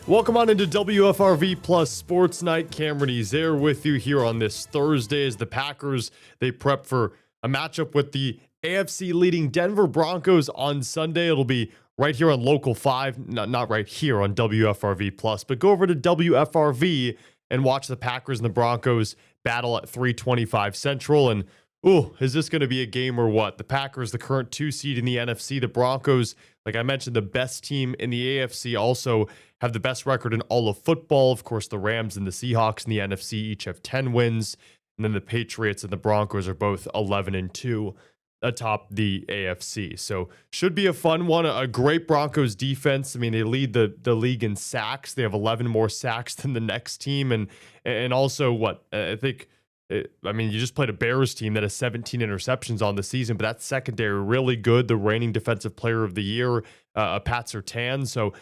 Welcome on into WFRV Plus Sports Night. Cameron Ezair with you here on this Thursday as the Packers, they prep for a matchup with the AFC leading Denver Broncos on Sunday. It'll be right here on Local 5, not right here on WFRV Plus, but go over to WFRV and watch the Packers and the Broncos battle at 325 Central. And is this going to be a game or what? The Packers, the current 2 seed in the NFC. The Broncos, like I mentioned, the best team in the AFC, also have the best record in all of football. Of course, the Rams and the Seahawks in the NFC each have 10 wins. And then the Patriots and the Broncos are both 11-2 atop the AFC. So should be a fun one. A great Broncos defense. I mean, they lead the league in sacks. They have 11 more sacks than the next team. And also you just played a Bears team that has 17 interceptions on the season, but that secondary really good. The reigning defensive player of the year, Pat Surtain. So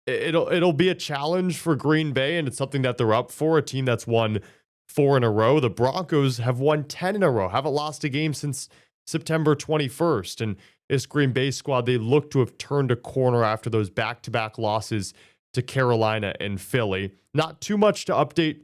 it'll be a challenge for Green Bay, and it's something that they're up for. A team that's won 4 in a row. The Broncos have won 10 in a row, haven't lost a game since September 21st. And this Green Bay squad, they look to have turned a corner after those back-to-back losses to Carolina and Philly. Not too much to update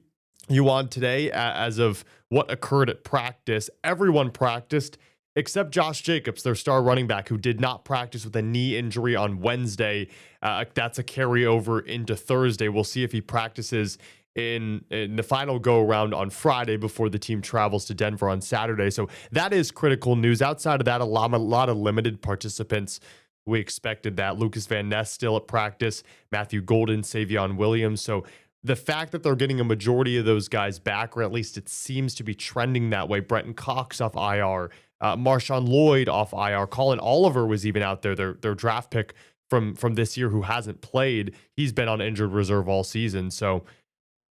you on today as of what occurred at practice. Everyone practiced except Josh Jacobs, their star running back, who did not practice with a knee injury on Wednesday. That's a carryover into Thursday. We'll see if he practices in the final go-around on Friday before the team travels to Denver on Saturday. So that is critical news. Outside of that, a lot of limited participants. We expected that. Lucas Van Ness still at practice, Matthew Golden, Savion Williams. So the fact that they're getting a majority of those guys back, or at least it seems to be trending that way. Brenton Cox off IR, Marshawn Lloyd off IR, Colin Oliver was even out there, their draft pick from this year who hasn't played. He's been on injured reserve all season. So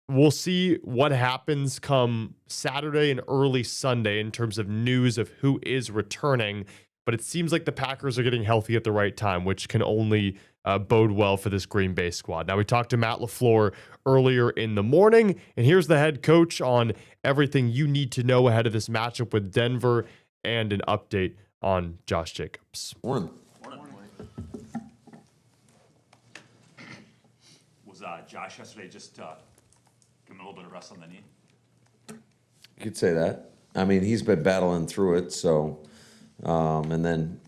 we'll see what happens come Saturday and early Sunday in terms of news of who is returning. But it seems like the Packers are getting healthy at the right time, which can only bode well for this Green Bay squad. Now, we talked to Matt LaFleur earlier in the morning, and here's the head coach on everything you need to know ahead of this matchup with Denver and an update on Josh Jacobs. Morning. Was Josh yesterday just give him a little bit of rest on the knee? You could say that. I mean, he's been battling through it, so, and then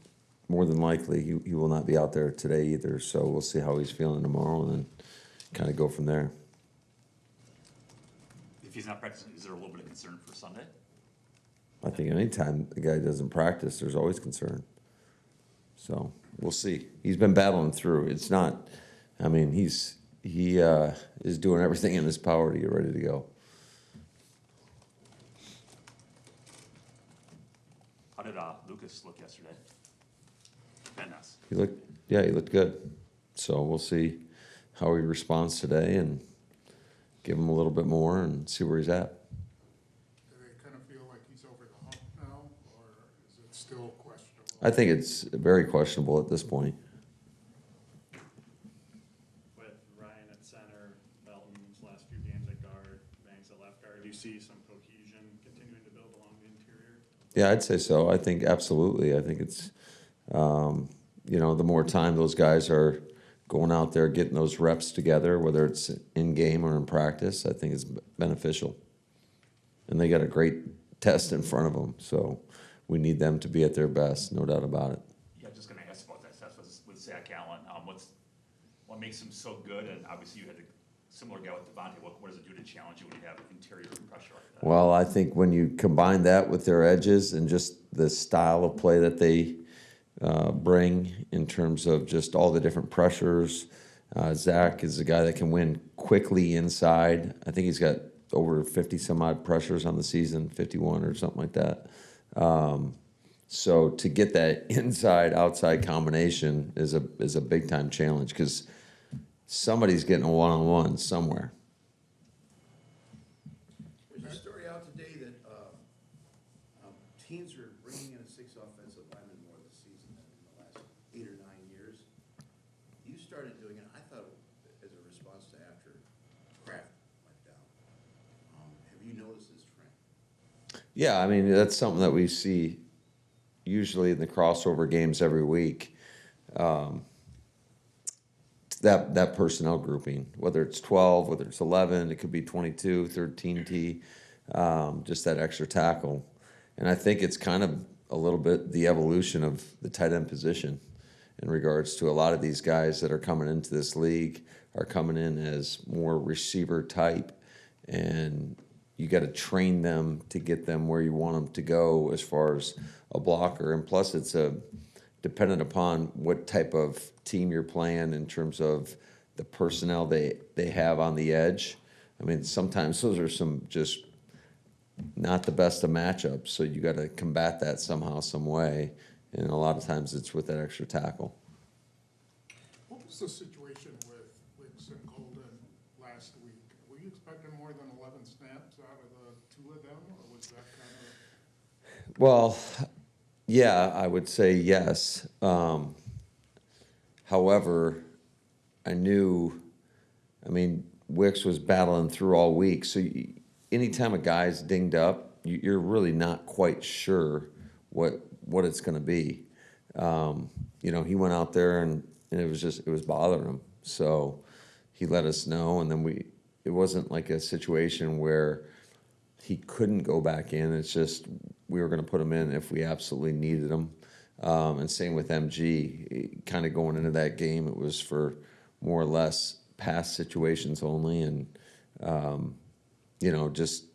more than likely he will not be out there today either, so we'll see how he's feeling tomorrow and then kind of go from there. If he's not practicing, is there a little bit of concern for Sunday? I think anytime the guy doesn't practice, there's always concern. So we'll see. He's been battling through. It's not, I mean, he is doing everything in his power to get ready to go. How did Lucas look yesterday? Goodness. He looked good. So we'll see how he responds today and give him a little bit more and see where he's at. Do they kind of feel like he's over the hump now, or is it still questionable? I think it's very questionable at this point. With Ryan at center, Belton's last few games at guard, Banks at left guard, do you see some cohesion continuing to build along the interior? Yeah, I'd say so. I think absolutely. I think it's, the more time those guys are going out there, getting those reps together, whether it's in game or in practice, I think it's beneficial. And they got a great test in front of them, so we need them to be at their best, no doubt about it. Yeah, just going to ask about that stuff with Zach Allen. What makes him so good? And obviously you had a similar guy with Devontae. What does it do to challenge you when you have interior pressure like that? Well, I think when you combine that with their edges and just the style of play that they bring in terms of just all the different pressures, Zach is a guy that can win quickly inside. I think he's got over 50 some odd pressures on the season, 51 or something like that. So to get that inside-outside combination is a big-time challenge because somebody's getting a one-on-one somewhere. There's a story out today that teams are bringing in a 6 offensive lineman more this season than in the last 8 or 9 years. You started doing it, I thought, as a response to after Kraft went down. Have you noticed this trend? Yeah, I mean, that's something that we see usually in the crossover games every week. that personnel grouping, whether it's 12, whether it's 11, it could be 22, 13T, just that extra tackle. And I think it's kind of a little bit the evolution of the tight end position in regards to a lot of these guys that are coming into this league are coming in as more receiver type, and you got to train them to get them where you want them to go as far as a blocker. And plus, it's dependent upon what type of team you're playing in terms of the personnel they have on the edge. I mean, sometimes those are some just not the best of matchups, so you got to combat that somehow, some way. And a lot of times it's with that extra tackle. What was the situation with Wicks and Golden last week? Were you expecting more than 11 snaps out of the two of them, or was that kind of? Well, yeah, I would say yes. However, I mean, Wicks was battling through all week. So anytime a guy's dinged up, you're really not quite sure what it's going to be. He went out there and it was bothering him. So he let us know, and then it wasn't like a situation where he couldn't go back in. It's just we were going to put him in if we absolutely needed him. And same with MG. Kind of going into that game, it was for more or less pass situations only, and just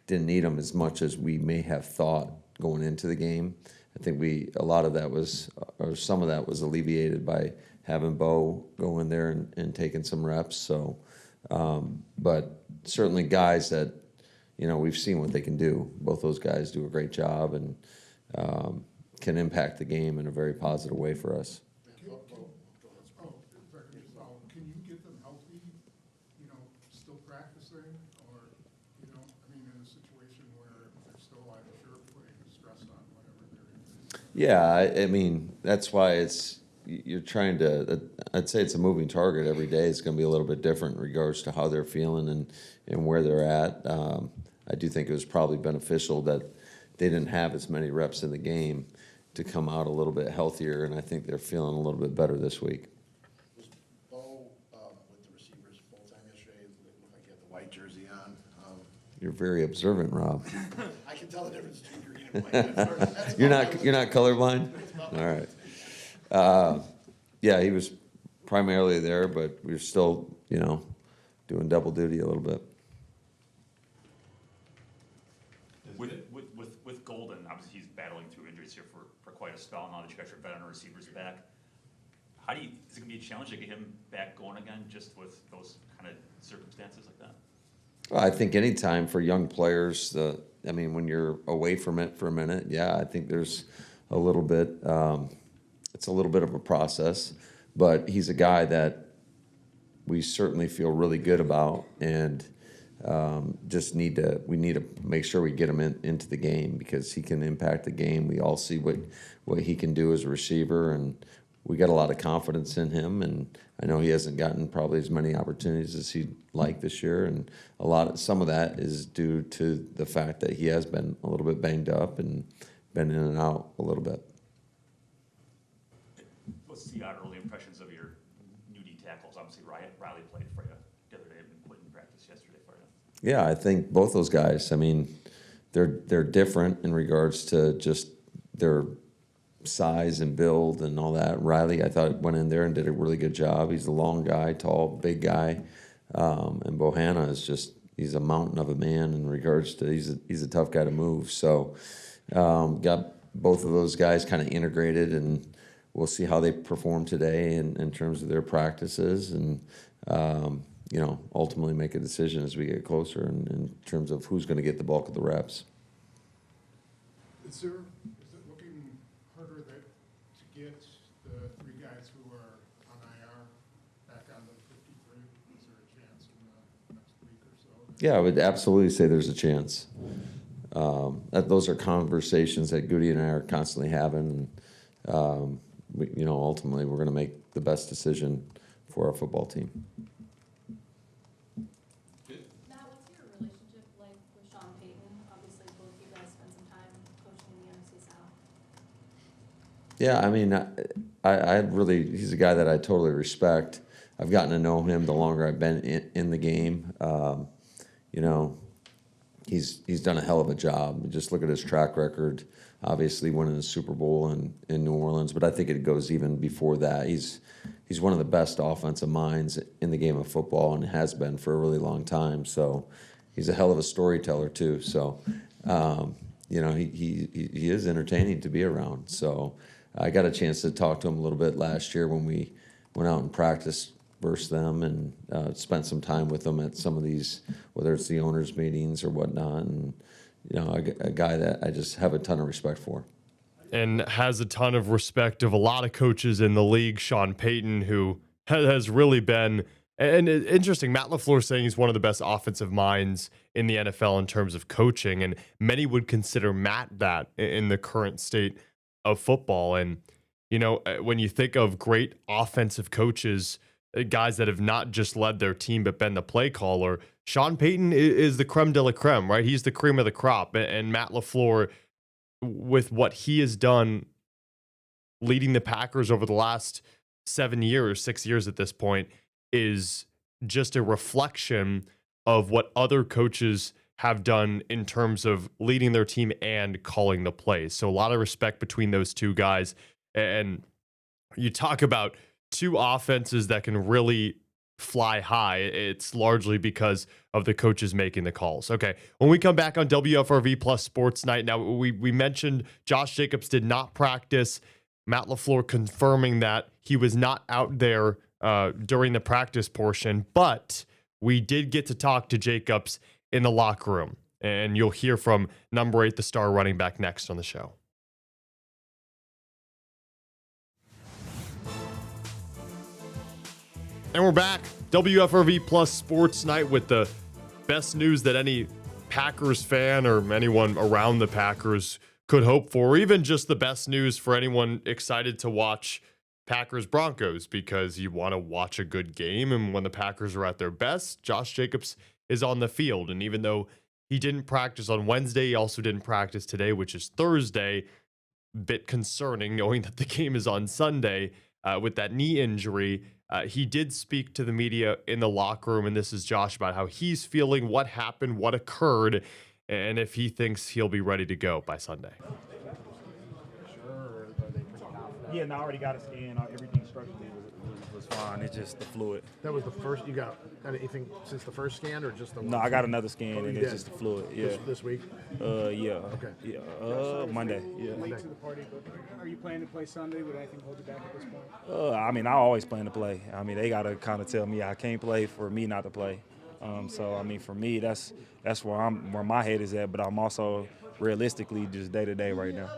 didn't need him as much as we may have thought going into the game. I think some of that was alleviated by having Bo go in there and taking some reps. So, but certainly guys that, we've seen what they can do. Both those guys do a great job and can impact the game in a very positive way for us. Can you get them healthy, still practicing, or, in a situation where they're still, I'm sure, putting stress on whatever they're doing? Yeah, I mean, that's why you're trying to, I'd say it's a moving target every day. It's going to be a little bit different in regards to how they're feeling and where they're at. I do think it was probably beneficial that they didn't have as many reps in the game to come out a little bit healthier, and I think they're feeling a little bit better this week. Was Bo with the receivers full-time yesterday? It looked like he had the white jersey on. You're very observant, Rob. I can tell the difference between green and white. That's You're about not colorblind? All right. Yeah, he was primarily there, but we were still, doing double duty a little bit. With Golden, obviously he's battling through injuries here for quite a spell. Now that you got your veteran receivers back, is it going to be a challenge to get him back going again, just with those kind of circumstances like that? Well, I think any time for young players, when you're away from it for a minute, yeah, I think there's a little bit, it's a little bit of a process, but he's a guy that we certainly feel really good about, and we need to make sure we get him into the game because he can impact the game. We all see what he can do as a receiver, and we got a lot of confidence in him. And I know he hasn't gotten probably as many opportunities as he'd like this year, and some of that is due to the fact that he has been a little bit banged up and been in and out a little bit. What's the early impressions of your new D tackles? Obviously, Riley played for you the other day, and Quentin practiced yesterday for you. Yeah, I think both those guys, they're different in regards to just their size and build and all that. Riley, I thought, went in there and did a really good job. He's a long guy, tall, big guy. And Bohanna he's a mountain of a man in regards to, he's a tough guy to move. So got both of those guys kind of integrated, and we'll see how they perform today in terms of their practices, and ultimately make a decision as we get closer in terms of who's going to get the bulk of the reps. Is it looking harder to get the three guys who are on IR back on the 53? Is there a chance in the next week or so? Yeah, I would absolutely say there's a chance. Those are conversations that Goody and I are constantly having. Ultimately, we're going to make the best decision for our football team. Matt, what's your relationship like with Sean Payton? Obviously, both you guys spent some time coaching in the NFC South. Yeah, I really, he's a guy that I totally respect. I've gotten to know him the longer I've been in the game. You know, he's done a hell of a job. Just look at his track record. Obviously, winning the Super Bowl in New Orleans, but I think it goes even before that. He's one of the best offensive minds in the game of football, and has been for a really long time. So he's a hell of a storyteller too. So you know, he is entertaining to be around. So I got a chance to talk to him a little bit last year when we went out and practiced versus them, and spent some time with them at some of these, whether it's the owners' meetings or whatnot. And you know, a guy that I just have a ton of respect for. And has a ton of respect of a lot of coaches in the league. Sean Payton, who has really been, and interesting, Matt LaFleur saying he's one of the best offensive minds in the NFL in terms of coaching, and many would consider Matt that in the current state of football. And, you know, when you think of great offensive coaches, guys that have not just led their team but been the play caller, Sean Payton is the creme de la creme, right? He's the cream of the crop. And Matt LaFleur, with what he has done leading the Packers over the last 6 years at this point, is just a reflection of what other coaches have done in terms of leading their team and calling the plays. So a lot of respect between those two guys. And you talk about two offenses that can really fly high. It's largely because of the coaches making the calls. Okay, when we come back on WFRV Plus Sports Night, now we mentioned Josh Jacobs did not practice. Matt LaFleur confirming that he was not out there during the practice portion, but we did get to talk to Jacobs in the locker room, and you'll hear from number 8, the star running back, next on the show. And we're back. WFRV Plus Sports Night with the best news that any Packers fan or anyone around the Packers could hope for, or even just the best news for anyone excited to watch Packers Broncos, because you want to watch a good game. And when the Packers are at their best, Josh Jacobs is on the field. And even though he didn't practice on Wednesday, he also didn't practice today, which is Thursday. Bit concerning knowing that the game is on Sunday with that knee injury. He did speak to the media in the locker room, and this is Josh about how he's feeling, what happened, what occurred, and if he thinks he'll be ready to go by Sunday. Yeah, no, I already got a scan. Everything structurally was fine. It's just the fluid. That was the first you got anything since the first scan, or just the one? No, I got another scan, Oh, and you it's did? just the fluid. Yeah. This week? Yeah. Okay. Yeah. Monday. Yeah. Late to the party, but are you planning to play Sunday? Would anything hold you back at this point? I mean, I always plan to play. I mean, they got to kind of tell me I can't play for me not to play. So I mean, for me, that's where my head is at. But I'm also realistically just day to day right now.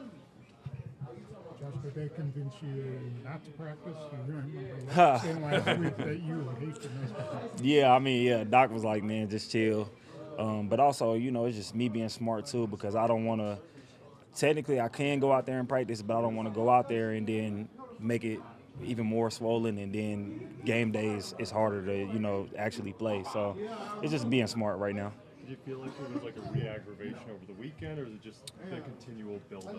Josh, did they convince you not to practice? You remember saying last week that you hate to miss practice. Yeah, I mean, yeah, Doc was like, man, just chill. But also, you know, it's just me being smart too, because I don't want to. Technically, I can go out there and practice, but I don't want to go out there and then make it even more swollen, and then game days it's harder to, you know, actually play. So it's just being smart right now. Did you feel like it was like a re-aggravation over the weekend, or is it just the continual build-up?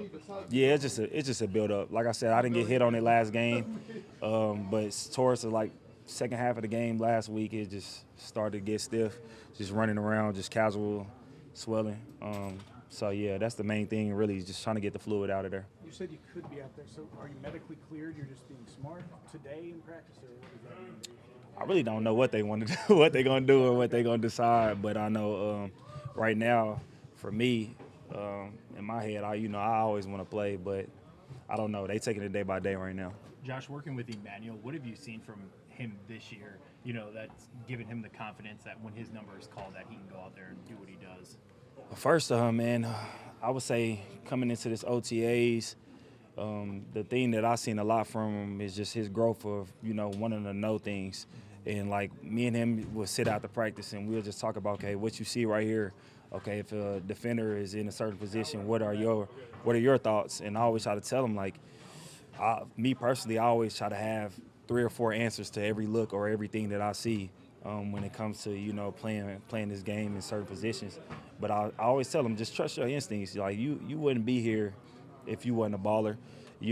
Yeah, it's just a build-up. Like I said, I didn't get hit on it last game, but towards the second half of the game last week, it just started to get stiff, just running around, just casual swelling. So yeah, that's the main thing, really, just trying to get the fluid out of there. You said you could be out there, so are you medically cleared? You're just being smart today in practice, or what does that mean? I really don't know what they want to do, what they're gonna do, or what they're gonna decide. But I know right now, for me, in my head, I always want to play, but I don't know. They taking it day by day right now. Josh, working with Emmanuel, what have you seen from him this year? You know, that's given him the confidence that when his number is called, that he can go out there and do what he does. First, man, I would say coming into this OTAs, the thing that I seen a lot from him is just his growth of, you know, wanting to know things. And like me and him would sit out to practice and we'll just talk about, okay, what you see right here. Okay, if a defender is in a certain position, what are your thoughts? And I always try to tell him, like, me personally, I always try to have 3 or 4 answers to every look or everything that I see when it comes to, you know, playing this game in certain positions. But I always tell him, just trust your instincts. Like, you wouldn't be here if you wasn't a baller.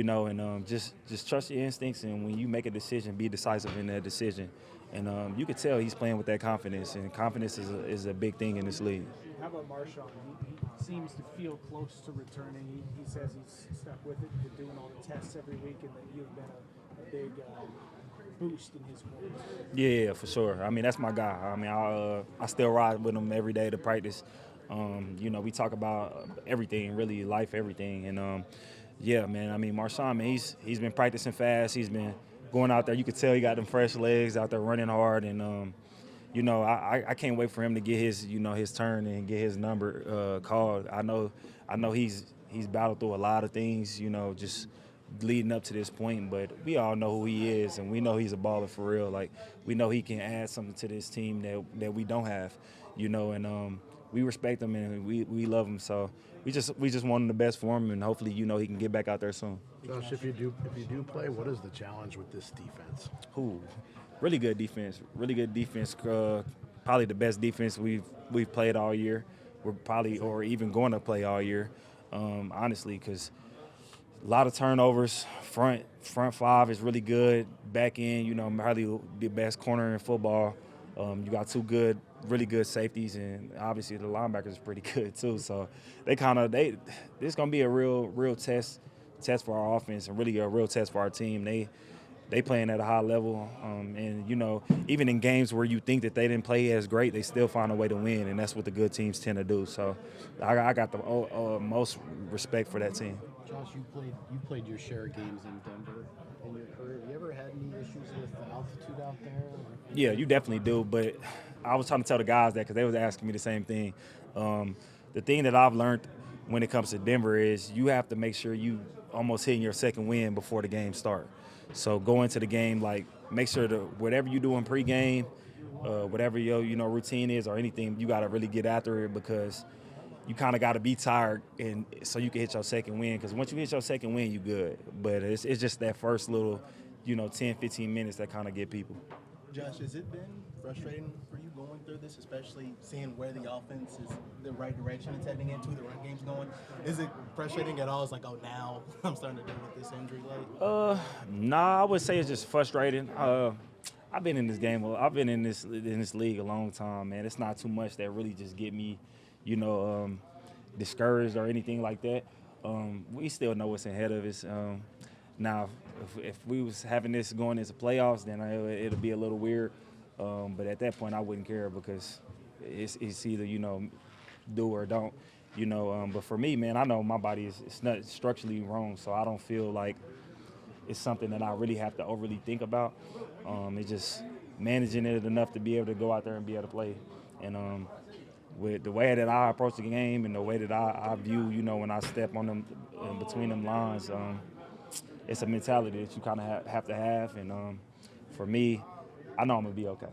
and just trust your instincts, and when you make a decision, be decisive in that decision. And you could tell he's playing with that confidence, and confidence is a big thing in this league. How about Marshawn? He seems to feel close to returning. He says he's stuck with it, been doing all the tests every week, and that you've been a big boost in his form. Yeah, for sure. I mean, that's my guy. I mean, I still ride with him every day to practice. We talk about everything, really, life, everything. And, yeah, man, I mean, Marshawn, man, he's been practicing fast. He's been going out there. You could tell he got them fresh legs out there running hard. And, I can't wait for him to get his turn and get his number called. I know he's battled through a lot of things, just leading up to this point, but we all know who he is, and we know he's a baller for real. Like, we know he can add something to this team that we don't have, and we respect him and we love him. So we just want the best for him, and hopefully, he can get back out there soon. Josh, if you do play, what is the challenge with this defense? Really good defense. Really good defense. Probably the best defense we've played all year. We're probably or even going to play all year, honestly, because a lot of turnovers. Front five is really good. Back end, probably the best corner in football. You got two really good safeties, and obviously the linebackers is pretty good too. So this is gonna be a real test for our offense, and really a real test for our team. They playing at a high level, and even in games where you think that they didn't play as great, they still find a way to win, and that's what the good teams tend to do. So I got the most respect for that team. Josh, you played your share of games in Denver in your career. Have you ever had any issues with the altitude out there? Yeah, you definitely do. But I was trying to tell the guys that because they was asking me the same thing. The thing that I've learned when it comes to Denver is you have to make sure you almost hitting your second win before the game starts. So go into the game, like, make sure that whatever you do in pregame, whatever your routine is or anything, you got to really get after it, because you kind of got to be tired, and so you can hit your second win. Because once you hit your second win, you good. But it's just that first little, 10, 15 minutes that kind of get people. Josh, has it been frustrating for you going through this, especially seeing where the offense is the right direction it's heading into, the run game's going? Is it frustrating at all? It's like, oh, now I'm starting to deal with this injury late? Nah, I would say it's just frustrating. I've been in this game. I've been in this league a long time, man. It's not too much that really just get me, discouraged or anything like that. We still know what's ahead of us. Now, if we was having this going into playoffs, then it'll be a little weird. But at that point, I wouldn't care, because it's either, do or don't. But for me, man, I know my body is not structurally wrong, so I don't feel like it's something that I really have to overly think about. It's just managing it enough to be able to go out there and be able to play. And with the way that I approach the game and the way that I view, when I step on them between them lines, it's a mentality that you kind of have to have. And for me, I know I'm going to be okay.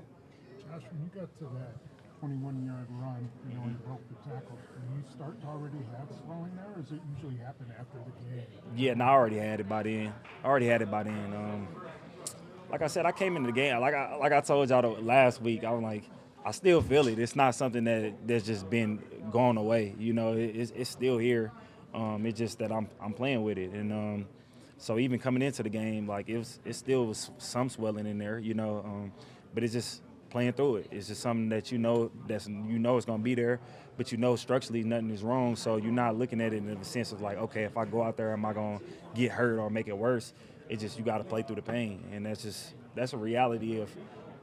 Josh, when you got to that 21-yard run, when you broke the tackle, do you start to already have slowing there, or does it usually happen after the game? Yeah, no, I already had it by then. Like I said, I came into the game, like I told y'all last week, I was like, I still feel it. It's not something that's just been gone away. It's still here. It's just that I'm playing with it. And so even coming into the game, like it still was some swelling in there, but it's just playing through it. It's just something that it's going to be there, but structurally nothing is wrong. So you're not looking at it in the sense of like, okay, if I go out there, am I going to get hurt or make it worse? It's just you got to play through the pain, and that's a reality of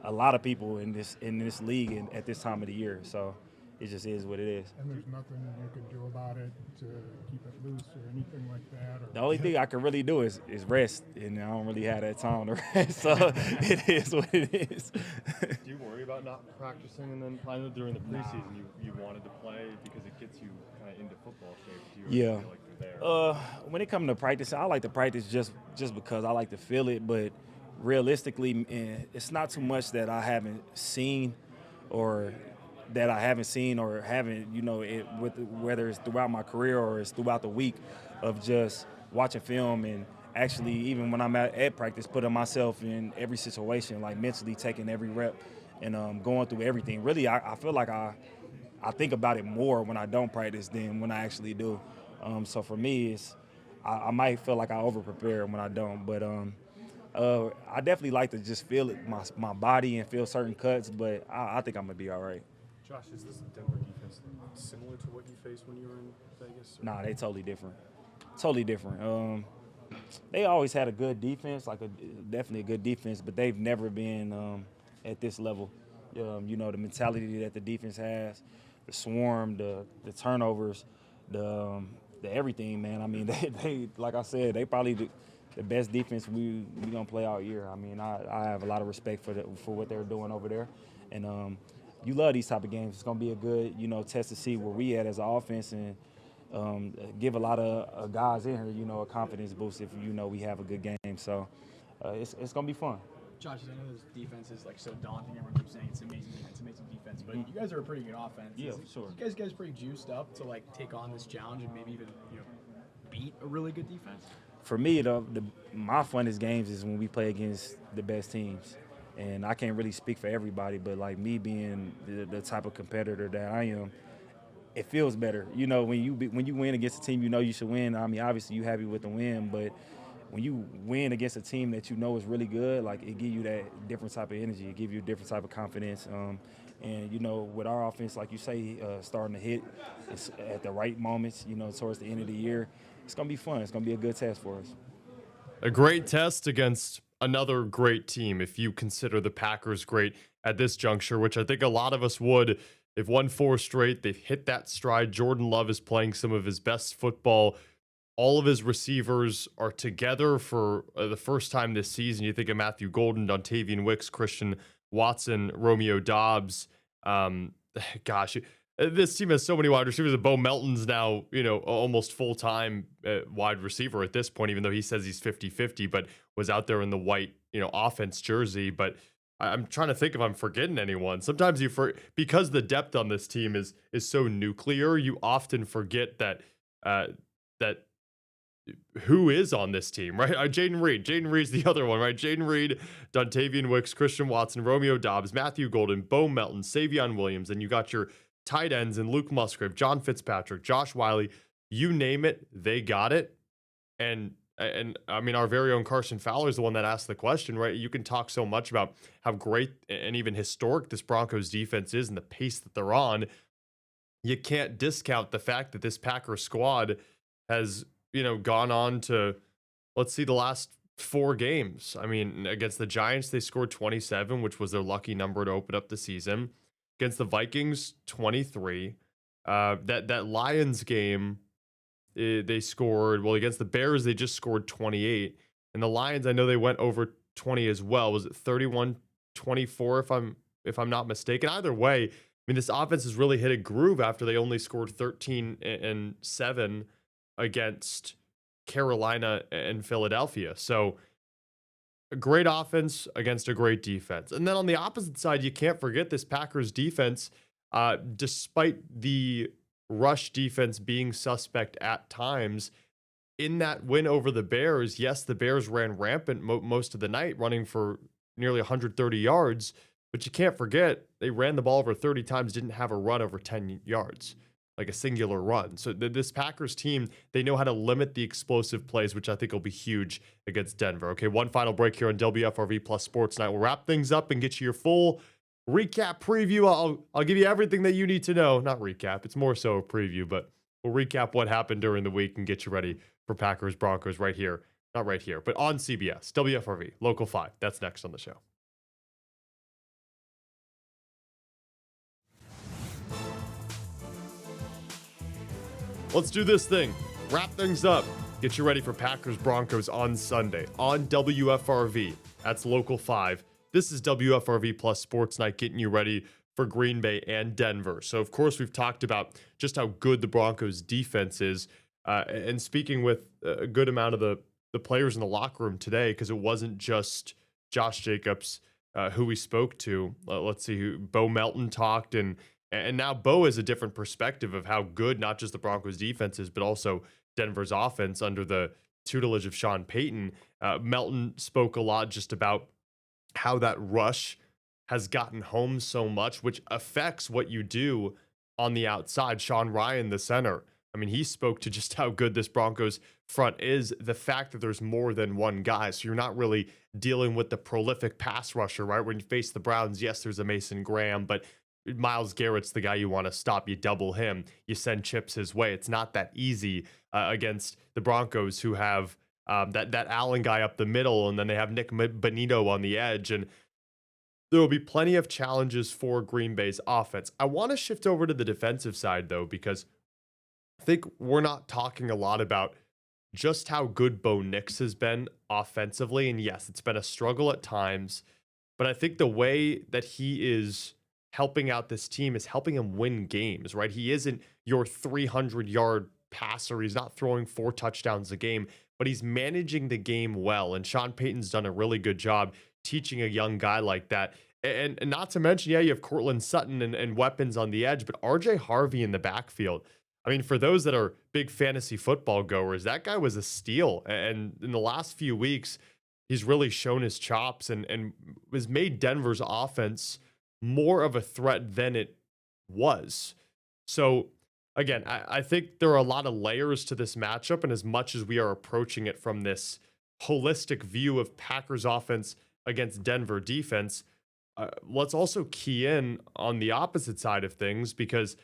a lot of people in this league at this time of the year. So it just is what it is. And there's nothing you can do about it to keep it loose or anything like that? Or? The only thing I can really do is rest, and I don't really have that time to rest, so it is what it is. Do you worry about not practicing, and then I know during the preseason you wanted to play because it gets you kind of into football shape? Do you really feel like you're there? When it comes to practice, I like to practice just because I like to feel it, but realistically, it's not too much that I haven't seen or haven't, whether it's throughout my career or it's throughout the week of just watching film and actually, even when I'm at practice, putting myself in every situation, like mentally taking every rep and going through everything. Really, I feel like I think about it more when I don't practice than when I actually do. So for me, I might feel like I over prepare when I don't. But I definitely like to just feel it, my body and feel certain cuts. But I think I'm gonna be all right. Josh, is this Denver defense similar to what you faced when you were in Vegas? Nah, they totally different. Totally different. They always had a good defense, definitely a good defense, but they've never been at this level. You know, the mentality that the defense has, the swarm, the turnovers, the everything, man. I mean, they like I said, they probably the best defense we gonna play all year. I mean, I have a lot of respect for what they're doing over there, and you love these type of games. It's gonna be a good, test to see where we at as an offense and give a lot of guys in here, a confidence boost if we have a good game. So it's gonna be fun. Josh, I know this defense is like so daunting. Everyone keeps saying it's amazing defense, but you guys are a pretty good offense. Yeah, sure. You guys pretty juiced up to like take on this challenge and maybe even beat a really good defense. For me, my funnest games is when we play against the best teams. And I can't really speak for everybody, but like me being the type of competitor that I am, it feels better. When you win against a team you should win. I mean, obviously you happy with the win, but when you win against a team that is really good, like it gives you that different type of energy. It gives you a different type of confidence. And with our offense, like you say, starting to hit at the right moments, towards the end of the year, it's gonna be fun. It's gonna be a good test for us. A great test against another great team, if you consider the Packers great at this juncture, which I think a lot of us would. They've won 4 straight. They've hit that stride. Jordan Love is playing some of his best football. All of his receivers are together for the first time this season. You think of Matthew Golden, Dontavian Wicks, Christian Watson, Romeo Dobbs. This team has so many wide receivers. Bo Melton's now, almost full-time wide receiver at this point, even though he says he's 50-50, but was out there in the white, offense jersey. But I'm trying to think if I'm forgetting anyone. Sometimes because the depth on this team is so nuclear, you often forget that who is on this team, right? Jaden Reed. Jaden Reed's the other one, right? Jaden Reed, Dontavian Wicks, Christian Watson, Romeo Dobbs, Matthew Golden, Bo Melton, Savion Williams, and you got your tight ends and Luke Musgrave, John Fitzpatrick, Josh Wiley. You name it, they got it. And I mean, our very own Carson Fowler is the one that asked the question, right? You can talk so much about how great and even historic this Broncos defense is and the pace that they're on. You can't discount the fact that this Packers squad has, gone on to, let's see, the last 4 games. I mean, against the Giants, they scored 27, which was their lucky number to open up the season. Against the Vikings, 23. That Lions game, they scored, against the Bears, they just scored 28. And the Lions, I know they went over 20 as well. Was it 31-24 if I'm not mistaken? Either way, I mean, this offense has really hit a groove after they only scored 13-7 against Carolina and Philadelphia. So a great offense against a great defense. And then on the opposite side, you can't forget this Packers defense, despite the rush defense being suspect at times. In that win over the Bears, yes, the Bears ran rampant most of the night, running for nearly 130 yards, but you can't forget they ran the ball over 30 times, didn't have a run over 10 yards, like a singular run. So this Packers team, they know how to limit the explosive plays, which I think will be huge against Denver. Okay, one final break here on WFRV Plus Sports Night. We'll wrap things up and get you your full recap preview. I'll give you everything that you need to know. Not recap, it's more so a preview, but we'll recap what happened during the week and get you ready for Packers Broncos right here. Not right here, but on CBS, WFRV, Local 5. That's next on the show. Let's do this thing. Wrap things up. Get you ready for Packers Broncos on Sunday on WFRV. That's Local 5. This is WFRV Plus Sports Night, getting you ready for Green Bay and Denver. So, of course, we've talked about just how good the Broncos defense is, and speaking with a good amount of the players in the locker room today, because it wasn't just Josh Jacobs who we spoke to. Let's see, who Bo Melton talked, and now Bo has a different perspective of how good not just the Broncos defense is, but also Denver's offense under the tutelage of Sean Payton. Melton spoke a lot just about how that rush has gotten home so much, which affects what you do on the outside. Sean Ryan, the center, I mean, he spoke to just how good this Broncos front is the fact that there's more than one guy. So you're not really dealing with the prolific pass rusher, right? When you face the Browns, yes, there's a Mason Graham, but Myles Garrett's the guy you want to stop. You double him, you send chips his way. It's not that easy against the Broncos, who have that Allen guy up the middle, and then they have Nick Bonito on the edge. And there will be plenty of challenges for Green Bay's offense. I want to shift over to the defensive side, though, because I think we're not talking a lot about just how good Bo Nix has been offensively. And yes, it's been a struggle at times, but I think the way that he is helping out this team is helping him win games, right? He isn't your 300-yard passer. He's not throwing 4 touchdowns a game, but he's managing the game well. And Sean Payton's done a really good job teaching a young guy like that. And not to mention, yeah, you have Cortland Sutton and weapons on the edge, but RJ Harvey in the backfield. I mean, for those that are big fantasy football goers, that guy was a steal. And in the last few weeks, he's really shown his chops and has made Denver's offense more of a threat than it was. So again, I think there are a lot of layers to this matchup. And as much as we are approaching it from this holistic view of Packers offense against Denver defense, let's also key in on the opposite side of things, because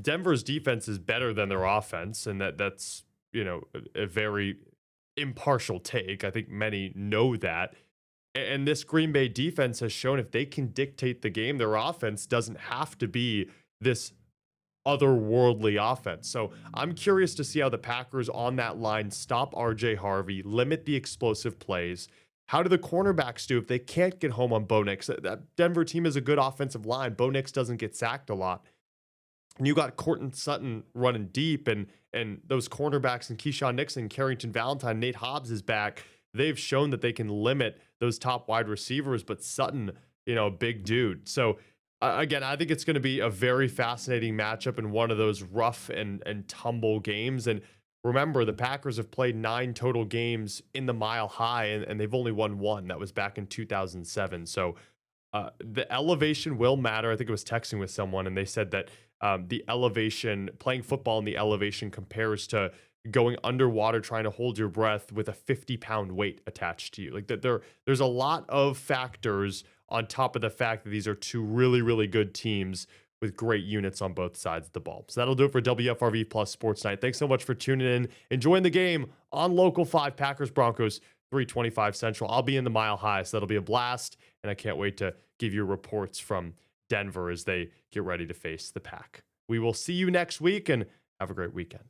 Denver's defense is better than their offense, and that's a very impartial take. I think many know that. And this Green Bay defense has shown if they can dictate the game, their offense doesn't have to be this otherworldly offense. So I'm curious to see how the Packers on that line stop RJ Harvey, limit the explosive plays. How do the cornerbacks do if they can't get home on Bo Nix? That Denver team is a good offensive line. Bo Nix doesn't get sacked a lot. And you got Cortland Sutton running deep, and those cornerbacks and Keyshawn Nixon, Carrington Valentine, Nate Hobbs is back. They've shown that they can limit those top wide receivers, but Sutton, big dude. So again, I think it's going to be a very fascinating matchup and one of those rough and tumble games. And remember, the Packers have played 9 total games in the Mile High, and they've only won 1. That was back in 2007. So the elevation will matter. I think I was texting with someone, and they said that the elevation, playing football in the elevation, compares to going underwater trying to hold your breath with a 50-pound weight attached to you. Like that, there's a lot of factors on top of the fact that these are 2 really, really good teams with great units on both sides of the ball. So that'll do it for WFRV Plus Sports Night. Thanks so much for tuning in, enjoying the game on Local 5, Packers Broncos, 3:25 Central. I'll be in the Mile High, so that'll be a blast, and I can't wait to give you reports from Denver as they get ready to face the Pack. We will see you next week, and have a great weekend.